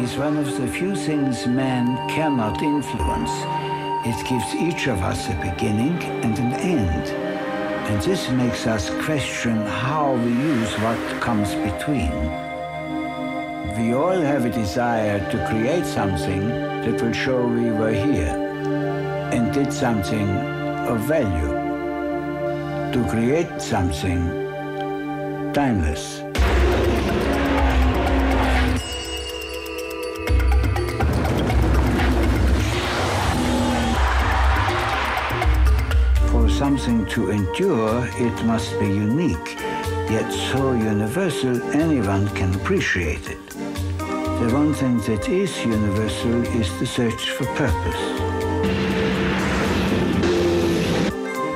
is one of the few things man cannot influence. It gives each of us a beginning and an end. And this makes us question how we use what comes between. We all have a desire to create something that will show we were here and did something of value. To create something timeless. For something to endure, it must be unique, yet so universal anyone can appreciate it. The one thing that is universal is the search for purpose.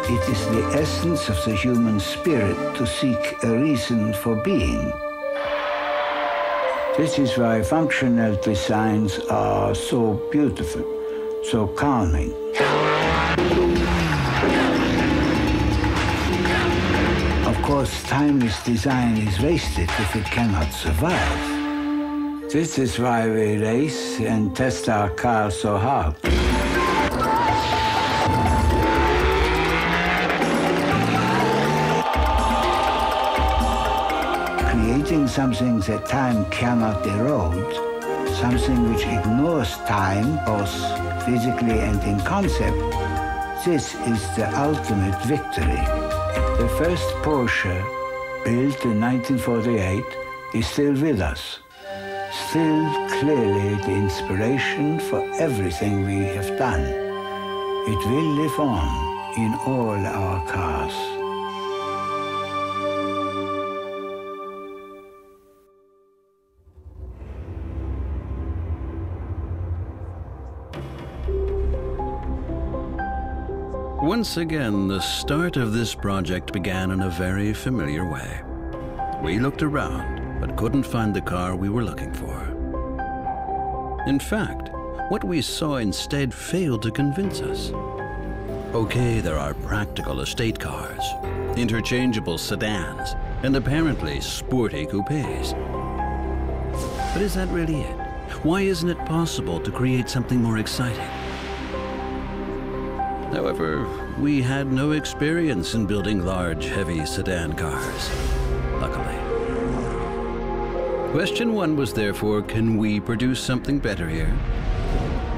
It is the essence of the human spirit to seek a reason for being. This is why functional designs are so beautiful, so calming. Of course, timeless design is wasted if it cannot survive. This is why we race and test our cars so hard. Creating something that time cannot erode, something which ignores time, both physically and in concept, this is the ultimate victory. The first Porsche, built in 1948, is still with us. Still clearly the inspiration for everything we have done. It will live on in all our cars. Once again, the start of this project began in a very familiar way. We looked around, but couldn't find the car we were looking for. In fact, what we saw instead failed to convince us. Okay, there are practical estate cars, interchangeable sedans, and apparently sporty coupes. But is that really it? Why isn't it possible to create something more exciting? However, we had no experience in building large, heavy sedan cars, luckily. Question one was therefore, can we produce something better here?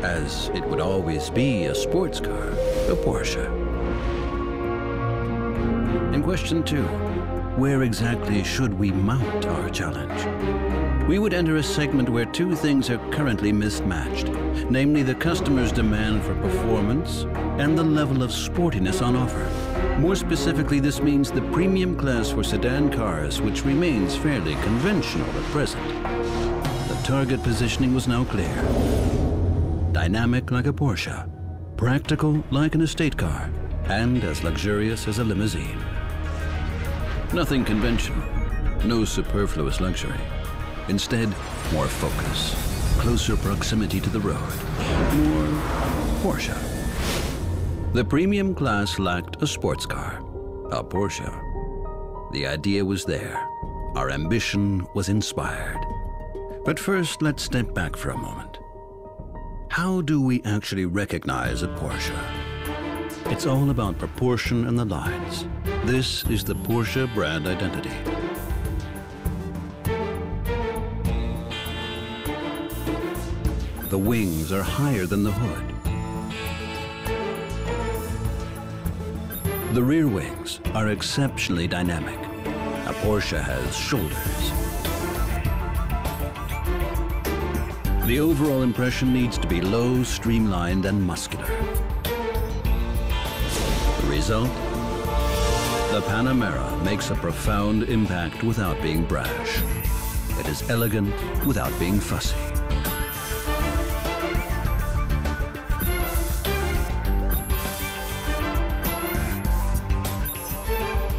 As it would always be a sports car, a Porsche. And question two, where exactly should we mount our challenge? We would enter a segment where two things are currently mismatched, namely the customer's demand for performance and the level of sportiness on offer. More specifically, this means the premium class for sedan cars, which remains fairly conventional at present. The target positioning was now clear. Dynamic like a Porsche, practical like an estate car, and as luxurious as a limousine. Nothing conventional, no superfluous luxury. Instead, more focus, closer proximity to the road, more Porsche. The premium class lacked a sports car, a Porsche. The idea was there. Our ambition was inspired. But first, let's step back for a moment. How do we actually recognize a Porsche? It's all about proportion and the lines. This is the Porsche brand identity. The wings are higher than the hood. The rear wings are exceptionally dynamic. A Porsche has shoulders. The overall impression needs to be low, streamlined, and muscular. The result? The Panamera makes a profound impact without being brash. It is elegant without being fussy.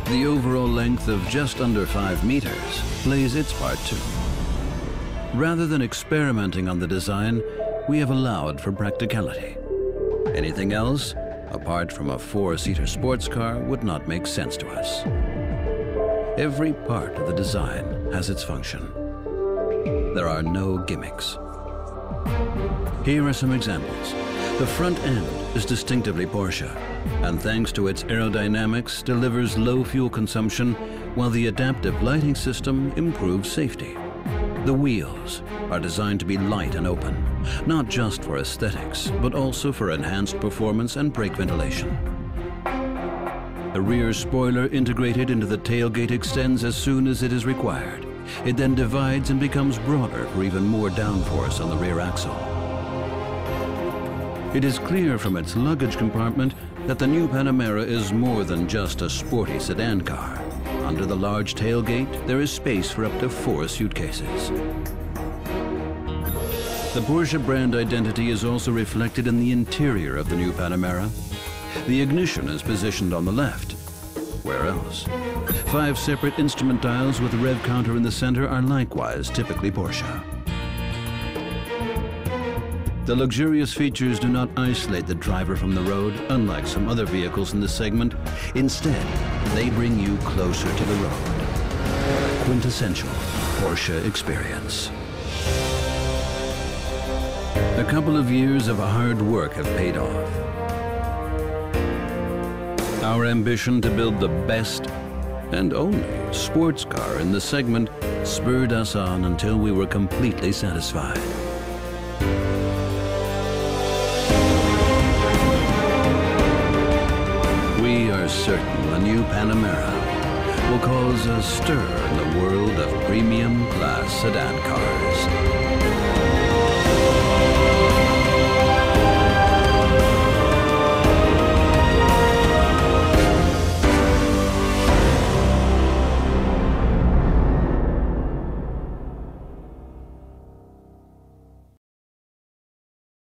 The overall length of just under 5 meters plays its part too. Rather than experimenting on the design, we have allowed for practicality. Anything else, apart from a 4-seater sports car, would not make sense to us. Every part of the design has its function. There are no gimmicks. Here are some examples. The front end is distinctively Porsche, and thanks to its aerodynamics, delivers low fuel consumption, while the adaptive lighting system improves safety. The wheels are designed to be light and open, not just for aesthetics, but also for enhanced performance and brake ventilation. The rear spoiler integrated into the tailgate extends as soon as it is required. It then divides and becomes broader for even more downforce on the rear axle. It is clear from its luggage compartment that the new Panamera is more than just a sporty sedan car. Under the large tailgate, there is space for up to 4 suitcases. The Porsche brand identity is also reflected in the interior of the new Panamera. The ignition is positioned on the left. Where else? 5 separate instrument dials with a rev counter in the center are likewise typically Porsche. The luxurious features do not isolate the driver from the road, unlike some other vehicles in the segment. Instead, they bring you closer to the road. A quintessential Porsche experience. A couple of years of hard work have paid off. Our ambition to build the best and only sports car in the segment spurred us on until we were completely satisfied. We are certain the new Panamera will cause a stir in the world of premium class sedan cars.